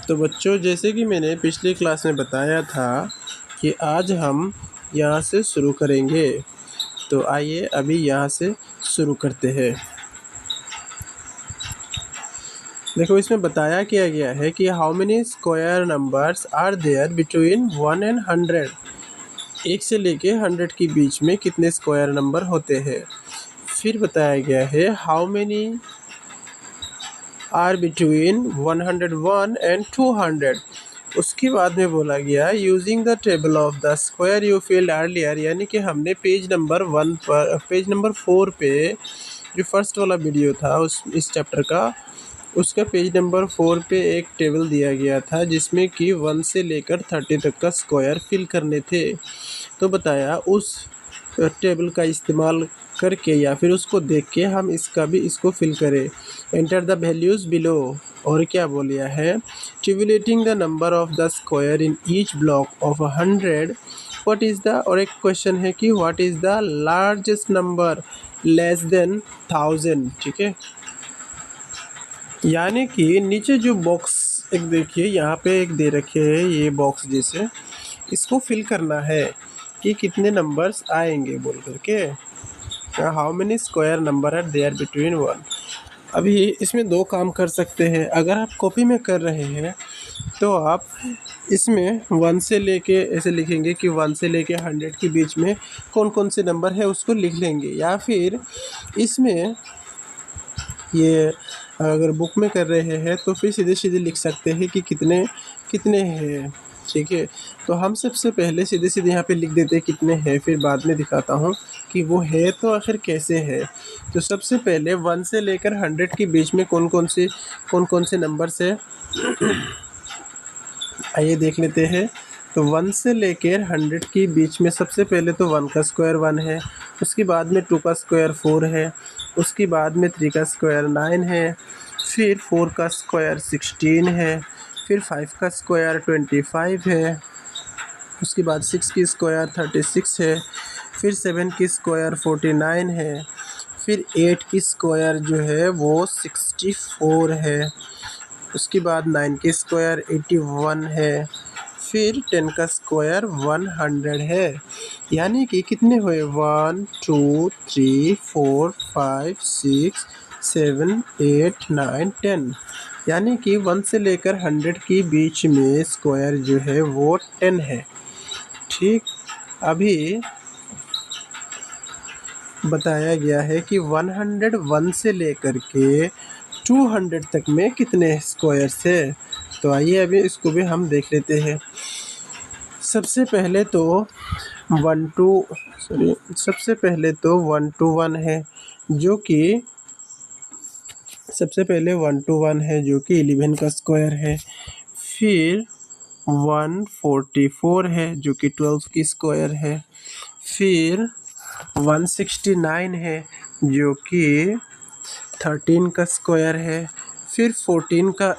तो बच्चों, जैसे कि मैंने पिछली क्लास में बताया था कि आज हम यहाँ से शुरू करेंगे। तो आइए अभी यहाँ से शुरू करते हैं। देखो, इसमें बताया किया गया है कि how many square numbers are there between 1 and 100। 1 से लेके 100 के बीच में कितने स्क्वायर नंबर होते हैं। फिर बताया गया है how many are between 101 and 200। उसके बाद में बोला गया using the table of the square you filled earlier, यानी कि हमने पेज नंबर 4 पे जो फर्स्ट वाला वीडियो था इस चैप्टर का, उसका पेज नंबर 4 पे एक टेबल दिया गया था जिसमें कि 1 से लेकर 30 तक का स्क्वायर फिल करने थे। तो बताया उस टेबल का इस्तेमाल करके या फिर उसको देख के हम इसको फिल करें। Enter the values below. और क्या बोलिया है, tabulating the number of the square in each block of 100 what is the, और एक क्वेश्चन है कि what is the largest number less than 1000। ठीक है, यानी कि नीचे जो बॉक्स एक देखिए यहाँ पे एक दे रखे है, ये बॉक्स जैसे इसको फिल करना है कि कितने नंबर्स आएंगे बोल करके। How many square number are there between 1। अभी इसमें 2 काम कर सकते हैं। अगर आप कॉपी में कर रहे हैं तो आप इसमें 1 से लेके ऐसे लिखेंगे कि 1 से लेके 100 के बीच में कौन कौन से नंबर है उसको लिख लेंगे, या फिर इसमें ये अगर बुक में कर रहे हैं तो फिर सीधे सीधे लिख सकते हैं कि कितने कितने हैं। ठीक है, तो हम सबसे पहले सीधे सीधे यहाँ पे लिख देते हैं कितने हैं, फिर बाद में दिखाता हूँ कि वो है तो आखिर कैसे है। तो सबसे पहले 1 से लेकर 100 के बीच में कौन कौन से नंबर्स है आइए देख लेते हैं। तो 1 से लेकर 100 के बीच में सबसे पहले तो 1 का स्क्वायर 1 है, उसके बाद में 2 का स्क्वायर 4 है, उसके बाद में 3 का स्क्वायर 9 है, फिर 4 का स्क्वायर 16 है, फिर 5 का स्क्वायर 25 है, उसके बाद 6 की स्क्वायर 36 है, फिर 7 की स्क्वायर 49 है, फिर 8 की स्क्वायर जो है वो 64 है, उसके बाद 9 की स्क्वायर 81 है, फिर 10 का स्क्वायर 100 है। यानी कि कितने हुए 1 2 3 4 5 6 7 8 9 10, यानी कि 1 से लेकर 100 के बीच में स्क्वायर जो है वो 10 है। ठीक, अभी बताया गया है कि 101 से लेकर के 200 तक में कितने स्क्वायर्स है। तो आइए अभी इसको भी हम देख लेते हैं। सबसे पहले तो 1 to 1 है जो कि 11 का स्क्वायर है। फिर 144 है जो कि 12 की स्क्वायर है। फिर 169 है जो कि 13 का स्क्वायर है। फिर 14 का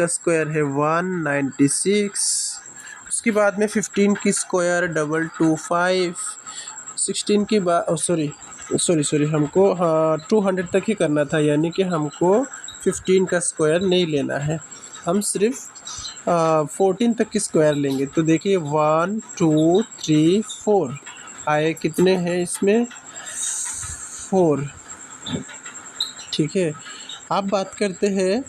स्क्वायर है 196। उसके बाद में 15 की स्क्वायर 225। 16 की बात सॉरी हमको 200 तक ही करना था, यानी कि हमको 15 का स्क्वायर नहीं लेना है, हम सिर्फ 14 तक की स्क्वायर लेंगे। तो देखिए 1 2 3 4 आए, कितने हैं इसमें 4। ठीक है, अब बात करते हैं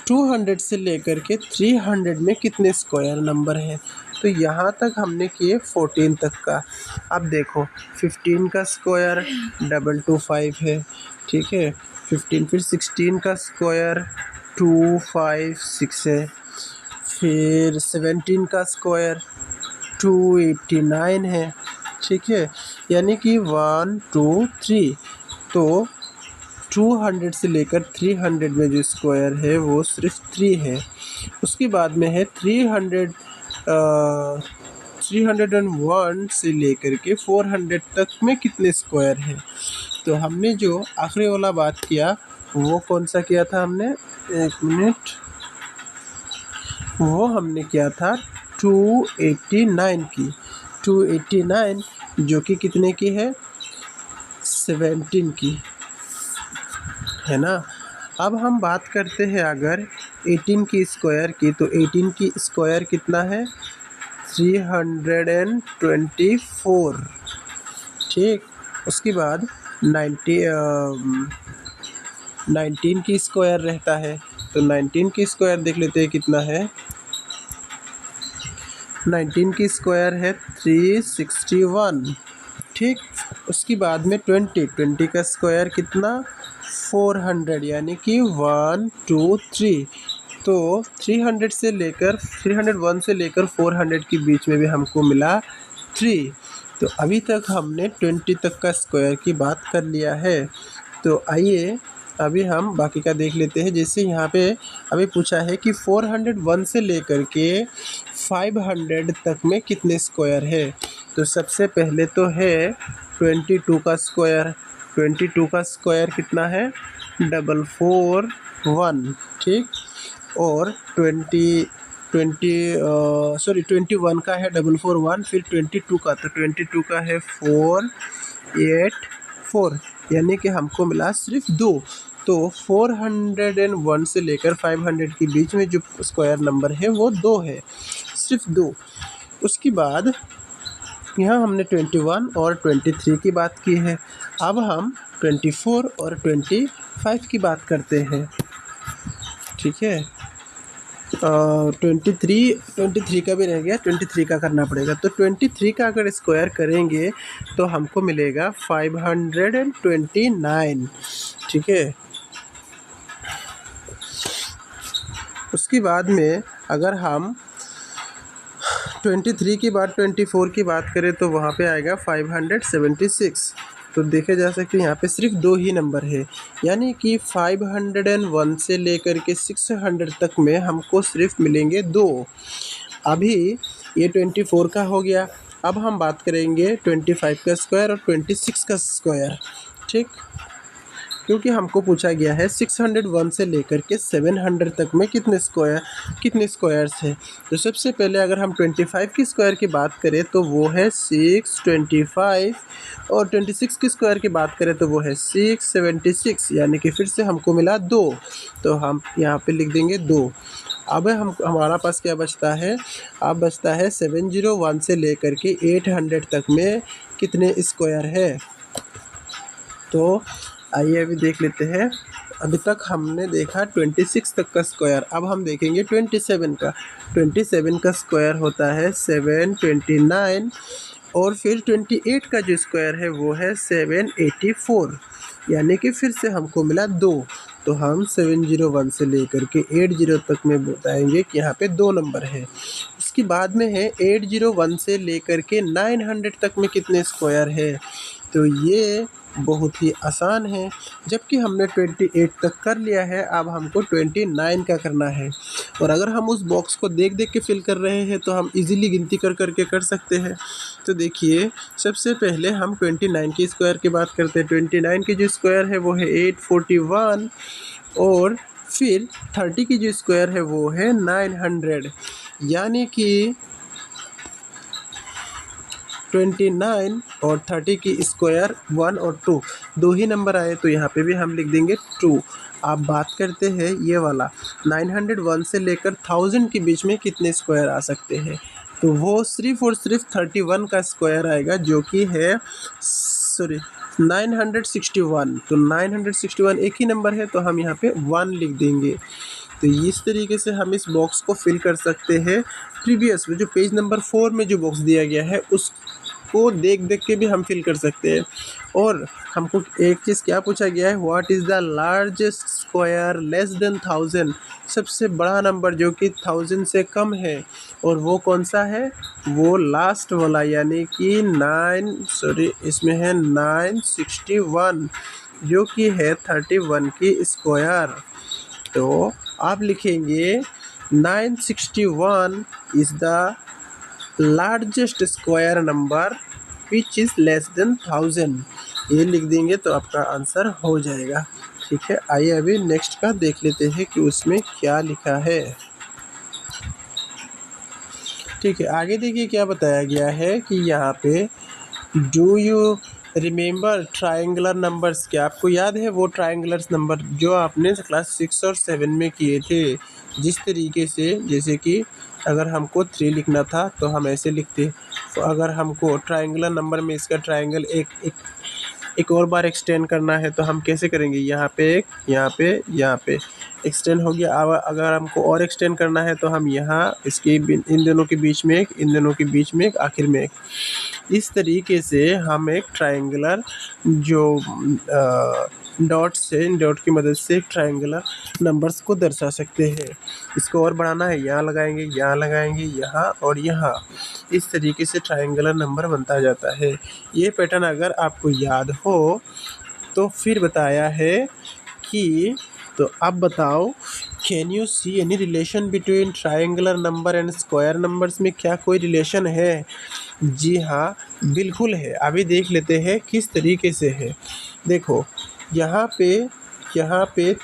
200 से लेकर के 300 में कितने स्क्वायर नंबर हैं। तो यहाँ तक हमने किए 14 तक का। अब देखो 15 का स्क्वायर 225 है। ठीक है, 15 फिर 16 का स्क्वायर 256 है। फिर 17 का स्क्वायर 289 है। ठीक है, यानी कि 1 2 3। तो 200 से लेकर 300 में जो स्क्वायर है वो सिर्फ 3 है। उसके बाद में है 301 से लेकर के 400 तक में कितने स्क्वायर हैं। तो हमने जो आखिरी वाला बात किया वो कौन सा किया था हमने, एक मिनट, वो हमने किया था 289 की। 289 जो कि कितने की है 17 की, है ना। अब हम बात करते हैं अगर 18 की स्क्वायर की, तो 18 की स्क्वायर कितना है 324। ठीक, उसके बाद 19 की स्क्वायर रहता है, तो 19 की स्क्वायर देख लेते हैं कितना है। 19 की स्क्वायर है 361। ठीक, उसके बाद में 20 का स्क्वायर कितना 400, यानी कि 1 2 3। तो 301 से लेकर 400 के बीच में भी हमको मिला 3। तो अभी तक हमने 20 तक का स्क्वायर की बात कर लिया है। तो आइए अभी हम बाकी का देख लेते हैं। जैसे यहाँ पे अभी पूछा है कि 401 से लेकर के 500 तक में कितने स्क्वायर है। तो सबसे पहले तो है 22 का स्क्वायर। 22 का स्क्वायर कितना है 441। ठीक, और 21 का है 441, फिर 22 का, तो 22 का है 484, यानी कि हमको मिला सिर्फ 2। तो 401 से लेकर 500 के बीच में जो स्क्वायर नंबर है वो 2 है, सिर्फ 2। उसके बाद यहाँ हमने 21 और 23 की बात की है। अब हम 24 और 25 की बात करते हैं। ठीक है, 23 का भी रह गया, 23 का करना पड़ेगा। तो 23 का अगर स्क्वायर करेंगे तो हमको मिलेगा 529। ठीक है, उसके बाद में अगर हम 23 के बाद 24 की बात करें तो वहाँ पे आएगा 576। तो देखे जा सकते हैं यहाँ पे सिर्फ 2 ही नंबर है, यानी कि 501 से लेकर के 600 तक में हमको सिर्फ मिलेंगे 2। अभी ये 24 का हो गया। अब हम बात करेंगे 25 का स्क्वायर और 26 का स्क्वायर। ठीक, क्योंकि हमको पूछा गया है 601 से लेकर के 700 तक में कितने स्क्वायर्स हैं। तो सबसे पहले अगर हम 25 की स्क्वायर की बात करें तो वो है 625, और 26 की स्क्वायर की बात करें तो वो है 676, यानी कि फिर से हमको मिला 2। तो हम यहाँ पे लिख देंगे 2। अब हमारा पास क्या बचता है, अब बचता है 701 से लेकर के 800 तक में कितने स्क्वायर है। तो आइए अभी देख लेते हैं। अभी तक हमने देखा 26 तक का स्क्वायर, अब हम देखेंगे 27 का। 27 का स्क्वायर होता है 729, और फिर 28 का जो स्क्वायर है वो है 784, यानी कि फिर से हमको मिला 2। तो हम 701 से लेकर के 80 तक में बताएंगे कि यहाँ पे 2 नंबर है। उसके बाद में है 801 से लेकर के 900 तक में कितने स्क्वायर है। तो ये बहुत ही आसान है, जबकि हमने 28 तक कर लिया है। अब हमको 29 का करना है, और अगर हम उस बॉक्स को देख देख के फिल कर रहे हैं तो हम इजीली गिनती कर करके कर सकते हैं। तो देखिए, सबसे पहले हम 29 की स्क्वायर की बात करते हैं। 29 की जो स्क्वायर है वो है 841, और फिर 30 की जो स्क्वायर है वो है 900, यानी कि 29 और 30 की स्क्वायर 1 और 2 ही नंबर आए, तो यहाँ पे भी हम लिख देंगे 2। आप बात करते हैं ये वाला 901 से लेकर 1000 के बीच में कितने स्क्वायर आ सकते हैं। तो वो सिर्फ और सिर्फ 31 का स्क्वायर आएगा, जो कि है 961। तो 961 एक ही नंबर है, तो हम यहाँ पे 1 लिख देंगे। तो इस तरीके से हम इस बॉक्स को फिल कर सकते हैं। प्रीवियस में जो पेज नंबर 4 में जो बॉक्स दिया गया है उसको देख देख के भी हम फिल कर सकते हैं। और हमको एक चीज़ क्या पूछा गया है, what is the largest square less than 1000, सबसे बड़ा नंबर जो कि 1000 से कम है, और वो कौन सा है, वो लास्ट वाला, यानी कि इसमें है 961, जो कि है 31 की स्क्वायर। तो आप लिखेंगे 961 is the largest square number which is less than 1000, ये लिख देंगे तो आपका आंसर हो जाएगा। ठीक है, आइए अभी नेक्स्ट का देख लेते हैं कि उसमें क्या लिखा है। ठीक है, आगे देखिए क्या बताया गया है कि यहाँ पे do you remember triangular numbers, क्या आपको याद है वो ट्रायंगुलर नंबर जो आपने क्लास 6 और 7 में किए थे? जिस तरीके से, जैसे कि अगर हमको 3 लिखना था तो हम ऐसे लिखते, तो अगर हमको ट्रायंगुलर नंबर में इसका ट्रायंगल एक और बार एक्सटेंड करना है तो हम कैसे करेंगे? यहाँ पे एक, यहाँ पे एक्सटेंड हो गया। अब अगर हमको और एक्सटेंड करना है तो हम यहाँ इसके इन दोनों के बीच में एक, इन दोनों के बीच में एक, आखिर में एक। इस तरीके से हम एक ट्रायंगुलर जो डॉट से, डॉट की मदद से ट्रायंगुलर नंबर्स को दर्शा सकते हैं। इसको और बढ़ाना है, यहाँ लगाएंगे, यहाँ लगाएंगे, यहाँ और यहाँ। इस तरीके से ट्रायंगुलर नंबर बनता जाता है। ये पैटर्न अगर आपको याद हो तो फिर बताया है कि, तो अब बताओ, can you see any relation between triangular number and square numbers में क्या कोई रिलेशन है? जी हाँ, बिल्कुल है। अभी देख लेते हैं किस तरीके से है। देखो यहाँ पे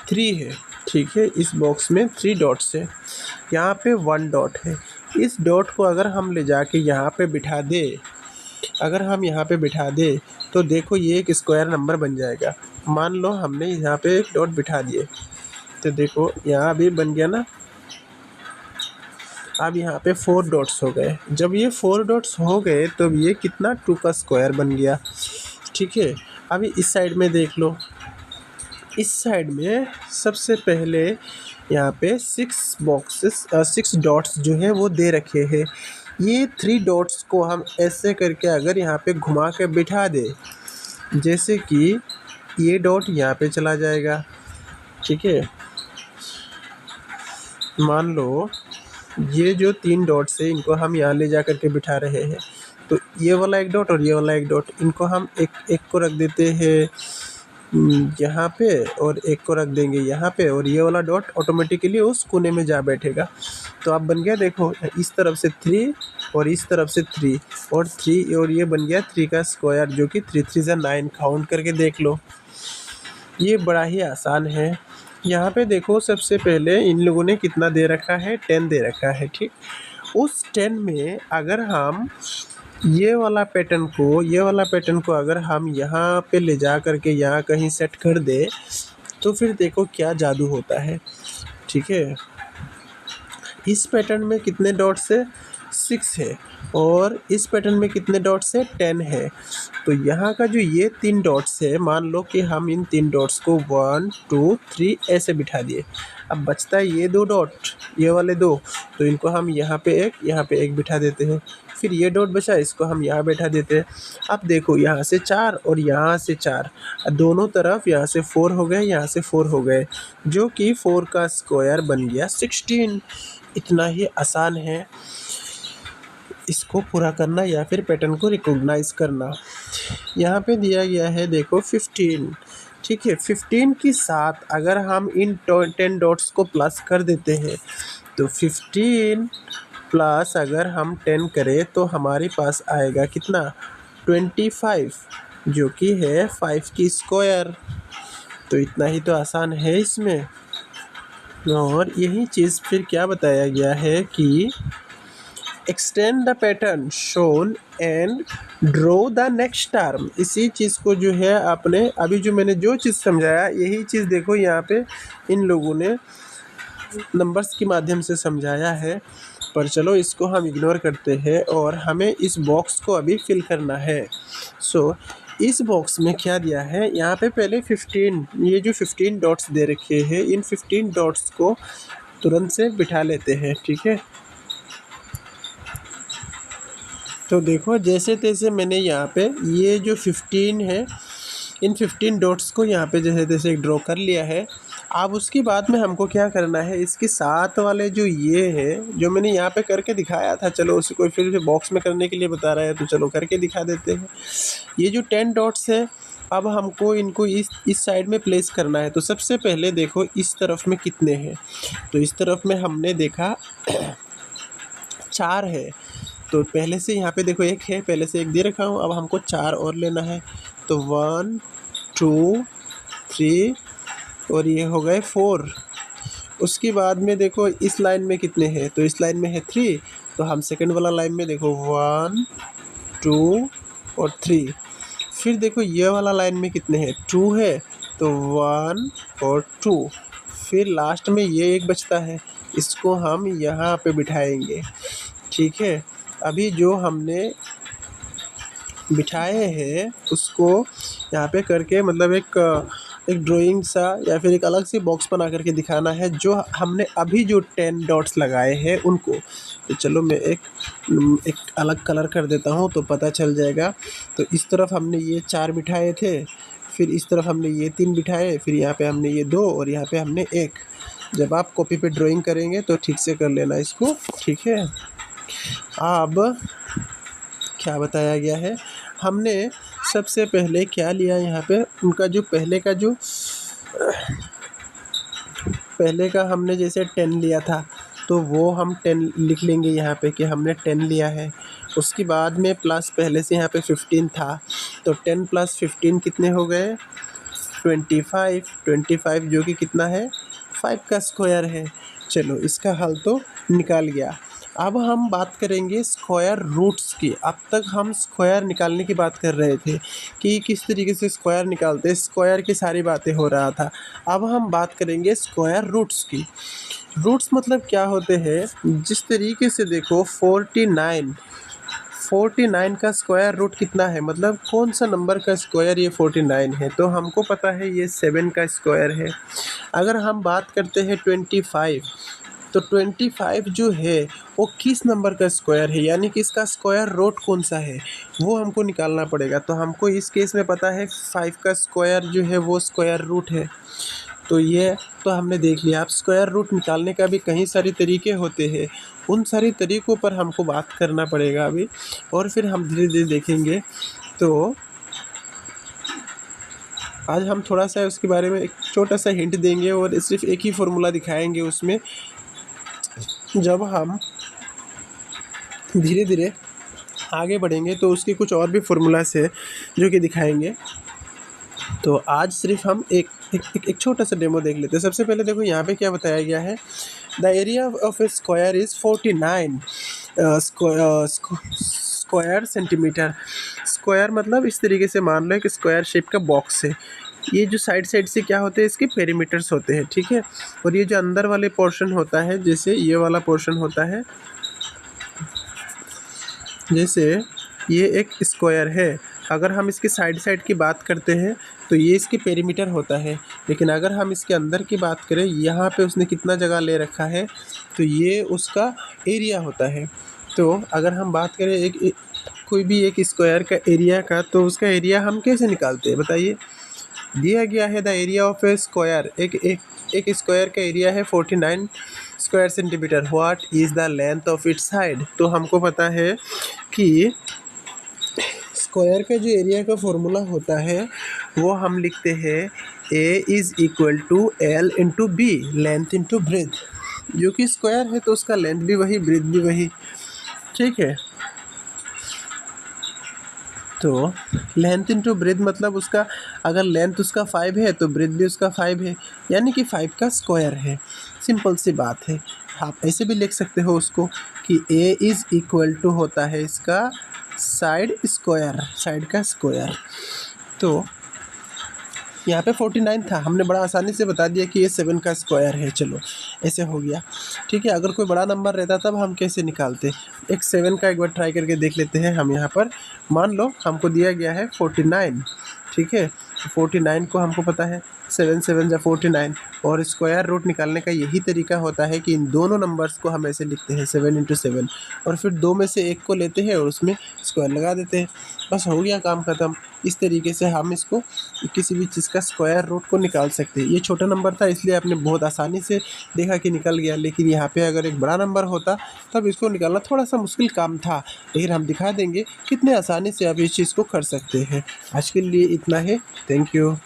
3 है, ठीक है, इस बॉक्स में 3 डॉट्स है, यहाँ पे 1 डॉट है। इस डॉट को अगर हम ले जाके यहाँ पे बिठा दे, अगर हम यहाँ पे बिठा दे तो देखो ये एक स्क्वायर नंबर बन जाएगा। मान लो हमने यहाँ पे एक डॉट बिठा दिए, तो देखो यहाँ भी बन गया ना। अब यहाँ पे 4 डॉट्स हो गए। जब ये 4 डॉट्स हो गए तो ये कितना 2 का स्क्वायर बन गया, ठीक है। अभी इस साइड में देख लो, इस साइड में सबसे पहले यहाँ पे 6 डॉट्स जो है वो दे रखे हैं। ये 3 डॉट्स को हम ऐसे करके अगर यहाँ पे घुमा के बिठा दे, जैसे कि ये डॉट यहाँ पे चला जाएगा, ठीक है। मान लो ये जो 3 डॉट्स है इनको हम यहाँ ले जा करके बिठा रहे हैं, तो ये वाला एक डॉट और ये वाला एक डॉट, इनको हम एक को रख देते हैं यहाँ पे और एक को रख देंगे यहाँ पे, और ये वाला डॉट ऑटोमेटिकली उस कोने में जा बैठेगा। तो अब बन गया, देखो इस तरफ से 3 और इस तरफ से 3 और 3, और ये बन गया 3 का स्क्वायर, जो कि 3 3 ज़ा 9। काउंट करके देख लो, ये बड़ा ही आसान है। यहाँ पे देखो सबसे पहले इन लोगों ने कितना दे रखा है, 10 दे रखा है, ठीक। उस 10 में अगर हम ये वाला पैटर्न को अगर हम यहाँ पे ले जा करके यहाँ कहीं सेट कर दे तो फिर देखो क्या जादू होता है, ठीक है। इस पैटर्न में कितने डॉट्स है? 6 है, और इस पैटर्न में कितने डॉट्स है? 10 है। तो यहाँ का जो ये 3 डॉट्स है, मान लो कि हम इन 3 डॉट्स को 1 2 3 ऐसे बिठा दिए। अब बचता है ये 2 डॉट, ये वाले 2, तो इनको हम यहाँ पे एक बिठा देते हैं। फिर ये डॉट बचा, इसको हम यहाँ बैठा देते हैं। अब देखो यहाँ से 4 और यहाँ से 4, दोनों तरफ यहाँ से 4 हो गए, यहाँ से 4 हो गए, जो कि 4 का स्क्वायर बन गया 16। इतना ही आसान है इसको पूरा करना या फिर पैटर्न को रिकॉग्नाइज करना। यहाँ पे दिया गया है देखो 15, ठीक है। 15 के साथ अगर हम इन 10 डॉट्स को प्लस कर देते हैं तो 15 प्लस अगर हम 10 करें तो हमारे पास आएगा कितना? 25, जो कि है 5 की स्क्वायर। तो इतना ही तो आसान है इसमें। और यही चीज़ फिर क्या बताया गया है कि extend the pattern shown and draw the next term. इसी चीज़ को जो है आपने अभी जो मैंने जो चीज़ समझाया, यही चीज़ देखो यहाँ पे इन लोगों ने नंबर्स के माध्यम से समझाया है। पर चलो इसको हम इग्नोर करते हैं और हमें इस बॉक्स को अभी फिल करना है। सो इस बॉक्स में क्या दिया है, यहाँ पे पहले 15, ये जो 15 डॉट्स दे रखे हैं, इन 15 डॉट्स को तुरंत से बिठा लेते हैं, ठीक है। तो देखो जैसे तैसे मैंने यहाँ पे ये जो 15 है, इन 15 डॉट्स को यहाँ पे जैसे तैसे ड्रॉ कर लिया है। अब उसके बाद में हमको क्या करना है, इसके साथ वाले जो ये है, जो मैंने यहाँ पे करके दिखाया था, चलो उसे कोई फिर बॉक्स में करने के लिए बता रहा है तो चलो करके दिखा देते हैं। ये जो 10 डॉट्स है, अब हमको इनको इस साइड में प्लेस करना है। तो सबसे पहले देखो इस तरफ में कितने हैं, तो इस तरफ में हमने देखा 4 है। तो पहले से यहाँ पे देखो 1 है, पहले से 1 दे रखा हूँ, अब हमको 4 और लेना है। तो 1 2 3 और ये हो गए 4। उसके बाद में देखो इस लाइन में कितने हैं, तो इस लाइन में है 3, तो हम सेकंड वाला लाइन में देखो 1 2 और 3। फिर देखो ये वाला लाइन में कितने हैं, 2 है, तो 1 और 2। फिर लास्ट में ये एक बचता है, इसको हम यहाँ पे बिठाएंगे। ठीक है, अभी जो हमने बिठाए हैं उसको यहाँ पे करके मतलब एक ड्राइंग सा या फिर एक अलग से बॉक्स बना करके दिखाना है जो हमने अभी जो 10 डॉट्स लगाए हैं उनको। तो चलो मैं एक अलग कलर कर देता हूँ तो पता चल जाएगा। तो इस तरफ हमने ये 4 बिठाए थे, फिर इस तरफ हमने ये 3 बिठाए, फिर यहाँ पे हमने ये 2 और यहाँ पे हमने 1। जब आप कॉपी पे ड्राइंग करेंगे तो ठीक से कर लेना इसको। ठीक है, अब क्या बताया गया है, हमने सबसे पहले क्या लिया यहाँ पे, उनका जो पहले का हमने जैसे 10 लिया था तो वो हम 10 लिख लेंगे यहाँ पे कि हमने 10 लिया है। उसके बाद में प्लस पहले से यहाँ पे 15 था, तो 10 + 15 कितने हो गए, 25 जो कि कितना है, 5 का स्क्वायर है। चलो इसका हल तो निकाल गया। अब हम बात करेंगे स्क्वायर रूट्स की। अब तक हम स्क्वायर निकालने की बात कर रहे थे कि किस तरीके से स्क्वायर निकालते हैं, स्क्वायर की सारी बातें हो रहा था। अब हम बात करेंगे स्क्वायर रूट्स की। रूट्स मतलब क्या होते हैं, जिस तरीके से देखो 49 का स्क्वायर रूट कितना है, मतलब कौन सा नंबर का स्क्वायर ये 49 है, तो हमको पता है ये 7 का स्क्वायर है। अगर हम बात करते हैं 25, तो 25 जो है वो किस नंबर का स्क्वायर है, यानी कि इसका स्क्वायर रूट कौन सा है वो हमको निकालना पड़ेगा। तो हमको इस केस में पता है 5 का स्क्वायर जो है वो स्क्वायर रूट है। तो ये तो हमने देख लिया। अब स्क्वायर रूट निकालने का भी कई सारे तरीके होते हैं, उन सारे तरीक़ों पर हमको बात करना पड़ेगा अभी, और फिर हम धीरे धीरे देखेंगे। तो आज हम थोड़ा सा उसके बारे में एक छोटा सा हिंट देंगे और सिर्फ एक ही फार्मूला दिखाएंगे उसमें। जब हम धीरे धीरे आगे बढ़ेंगे तो उसके कुछ और भी फार्मूलास है जो कि दिखाएंगे। तो आज सिर्फ हम एक छोटा सा डेमो देख लेते हैं। सबसे पहले देखो यहाँ पे क्या बताया गया है, the area of A square is 49 square centimetre. Square मतलब इस तरीके से मान लो एक स्क्वायर शेप का बॉक्स है। ये जो साइड से क्या होते हैं, इसके पेरीमीटर्स होते हैं। ठीक है, और ये जो अंदर वाले पोर्शन होता है, जैसे ये वाला पोर्शन होता है, जैसे ये एक स्क्वायर है, अगर हम इसके साइड की बात करते हैं तो ये इसके पेरीमीटर होता है। लेकिन अगर हम इसके अंदर की बात करें, यहाँ पे उसने कितना जगह ले रखा है, तो ये उसका एरिया होता है। तो अगर हम बात करें कोई भी एक स्क्वायर का एरिया का, तो उसका एरिया हम कैसे निकालते हैं बताइए। दिया गया है the area of A square, एक स्क्वायर का एरिया है 49 square centimetre. What is the length of its side. तो हमको पता है कि स्क्वायर का जो एरिया का फॉर्मूला होता है वो हम लिखते हैं A is equal to L into B, length into breadth. जो कि स्क्वायर है तो उसका लेंथ भी वही, ब्रेथ भी वही। ठीक है, तो लेंथ इंटू ब्रेथ मतलब उसका अगर लेंथ उसका 5 है तो ब्रेथ भी उसका 5 है, यानी कि 5 का स्क्वायर है। सिंपल सी बात है। आप ऐसे भी लिख सकते हो उसको कि A इज़ इक्वल टू होता है इसका साइड का स्क्वायर। तो यहाँ पे 49 था, हमने बड़ा आसानी से बता दिया कि ये 7 का स्क्वायर है। चलो ऐसे हो गया। ठीक है, अगर कोई बड़ा नंबर रहता तब हम कैसे निकालते, एक 7 का एक बार ट्राई करके देख लेते हैं हम। यहाँ पर मान लो हमको दिया गया है 49। ठीक है, 49 को हमको पता है 7 7 जा 49, और स्क्वायर रूट निकालने का यही तरीका होता है कि इन दोनों नंबर्स को हम ऐसे लिखते हैं 7 इंटू 7, और फिर 2 में से एक को लेते हैं और उसमें स्क्वायर लगा देते हैं। बस हो गया काम ख़त्म। इस तरीके से हम इसको किसी भी चीज़ का स्क्वायर रूट को निकाल सकते हैं। ये छोटा नंबर था इसलिए आपने बहुत आसानी से देखा कि निकल गया, लेकिन यहाँ पे अगर एक बड़ा नंबर होता तब इसको निकालना थोड़ा सा मुश्किल काम था, लेकिन हम दिखा देंगे कितने आसानी से आप इस चीज़ को कर सकते हैं। आज के लिए इतना है। Thank you.